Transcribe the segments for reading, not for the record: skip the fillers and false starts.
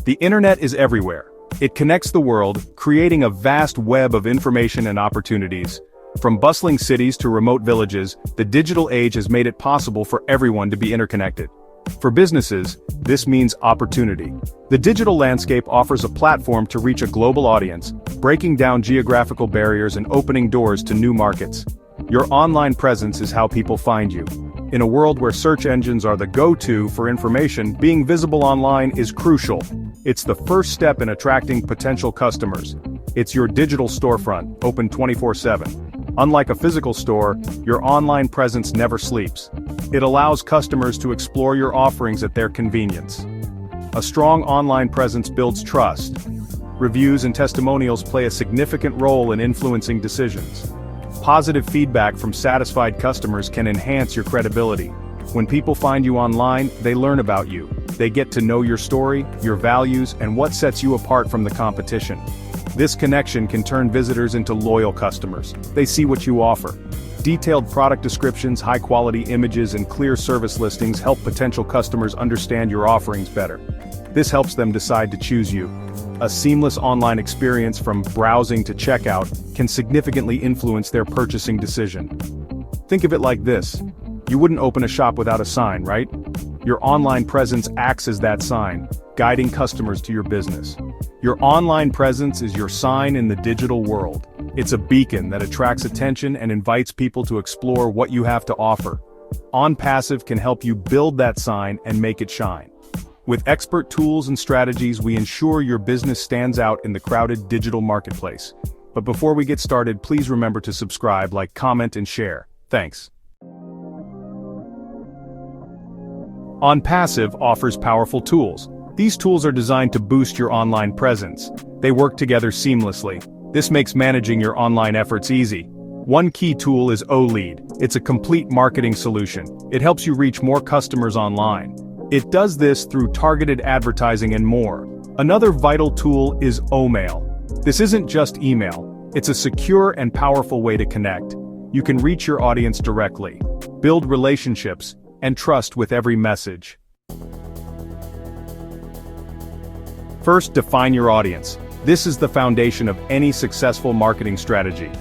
The internet is everywhere. It connects the world, creating a vast web of information and opportunities. From bustling cities to remote villages, the digital age has made it possible for everyone to be interconnected. For businesses, this means opportunity. The digital landscape offers a platform to reach a global audience, breaking down geographical barriers and opening doors to new markets. Your online presence is how people find you. In a world where search engines are the go-to for information, being visible online is crucial. It's the first step in attracting potential customers. It's your digital storefront, open 24/7. Unlike a physical store, your online presence never sleeps. It allows customers to explore your offerings at their convenience. A strong online presence builds trust. Reviews and testimonials play a significant role in influencing decisions. Positive feedback from satisfied customers can enhance your credibility. When people find you online, they learn about you. They get to know your story, your values, and what sets you apart from the competition. This connection can turn visitors into loyal customers. They see what you offer. Detailed product descriptions, high-quality images, and clear service listings help potential customers understand your offerings better. This helps them decide to choose you. A seamless online experience from browsing to checkout can significantly influence their purchasing decision. Think of it like this. You wouldn't open a shop without a sign, right? Your online presence acts as that sign, guiding customers to your business. Your online presence is your sign in the digital world. It's a beacon that attracts attention and invites people to explore what you have to offer. Onpassive can help you build that sign and make it shine. With expert tools and strategies, we ensure your business stands out in the crowded digital marketplace. But before we get started, please remember to subscribe, like, comment, and share. Thanks. Onpassive offers powerful tools. These tools are designed to boost your online presence. They work together seamlessly. This makes managing your online efforts easy. One key tool is OLead. It's a complete marketing solution. It helps you reach more customers online. It does this through targeted advertising and more. Another vital tool is Omail. This isn't just email. It's a secure and powerful way to connect. You can reach your audience directly, build relationships, and trust with every message. First, define your audience. This is the foundation of any successful marketing strategy.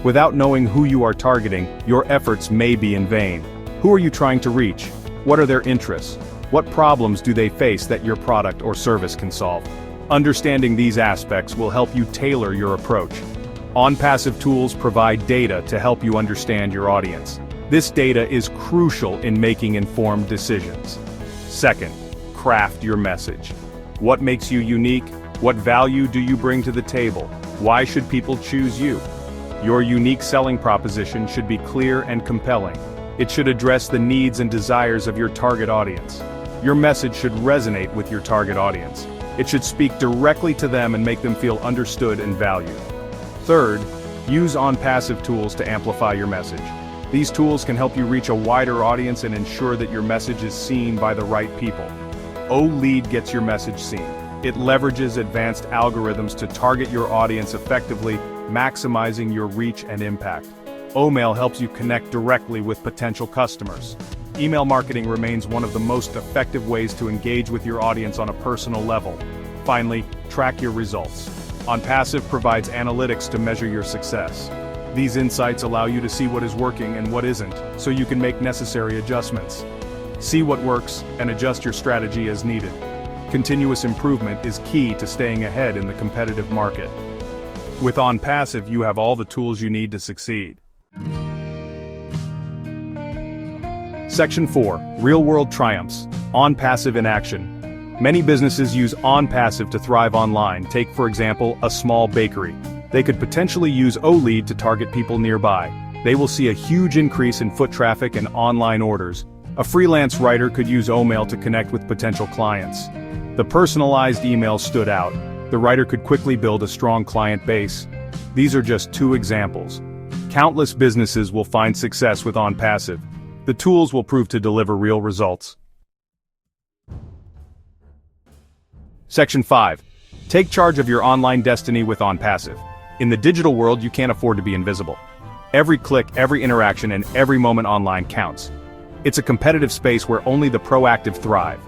Without knowing who you are targeting, your efforts may be in vain. Who are you trying to reach? What are their interests? What problems do they face that your product or service can solve? Understanding these aspects will help you tailor your approach. Onpassive tools provide data to help you understand your audience. This data is crucial in making informed decisions. Second, craft your message. What makes you unique? What value do you bring to the table? Why should people choose you? Your unique selling proposition should be clear and compelling. It should address the needs and desires of your target audience. Your message should resonate with your target audience. It should speak directly to them and make them feel understood and valued. Third, use Onpassive tools to amplify your message. These tools can help you reach a wider audience and ensure that your message is seen by the right people. OLead gets your message seen. It leverages advanced algorithms to target your audience effectively, maximizing your reach and impact. Omail helps you connect directly with potential customers. Email marketing remains one of the most effective ways to engage with your audience on a personal level. Finally, track your results. Onpassive provides analytics to measure your success. These insights allow you to see what is working and what isn't, so you can make necessary adjustments. See what works and adjust your strategy as needed. Continuous improvement is key to staying ahead in the competitive market. With Onpassive, you have all the tools you need to succeed. Section 4. Real-world triumphs. Onpassive in action. Many businesses use Onpassive to thrive online. Take, for example, a small bakery. They could potentially use OLead to target people nearby. They will see a huge increase in foot traffic and online orders. A freelance writer could use Omail to connect with potential clients. The personalized email stood out. The writer could quickly build a strong client base. These are just two examples. Countless businesses will find success with Onpassive. The tools will prove to deliver real results. Section 5. Take charge of your online destiny with Onpassive. In the digital world, you can't afford to be invisible. Every click, every interaction, and every moment online counts. It's a competitive space where only the proactive thrive.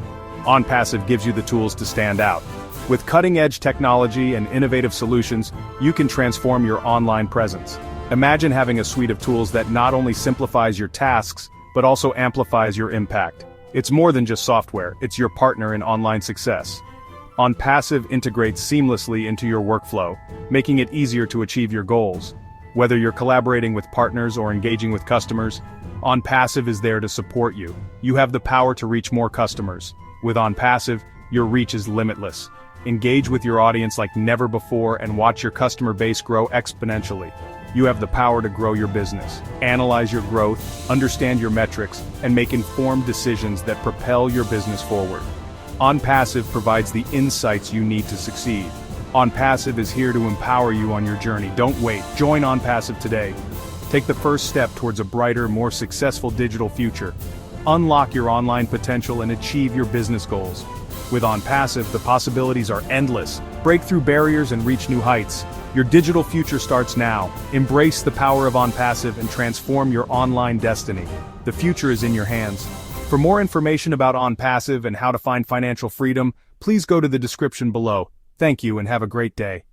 Onpassive gives you the tools to stand out. With cutting-edge technology and innovative solutions, you can transform your online presence. Imagine having a suite of tools that not only simplifies your tasks, but also amplifies your impact. It's more than just software, it's your partner in online success. Onpassive integrates seamlessly into your workflow, making it easier to achieve your goals. Whether you're collaborating with partners or engaging with customers, Onpassive is there to support you. You have the power to reach more customers. With Onpassive, your reach is limitless. Engage with your audience like never before and watch your customer base grow exponentially. You have the power to grow your business, analyze your growth, understand your metrics, and make informed decisions that propel your business forward. Onpassive provides the insights you need to succeed. Onpassive is here to empower you on your journey. Don't wait. Join Onpassive today. Take the first step towards a brighter, more successful digital future. Unlock your online potential and achieve your business goals. With Onpassive, the possibilities are endless. Break through barriers and reach new heights. Your digital future starts now. Embrace the power of Onpassive and transform your online destiny. The future is in your hands. For more information about Onpassive and how to find financial freedom, please go to the description below. Thank you and have a great day.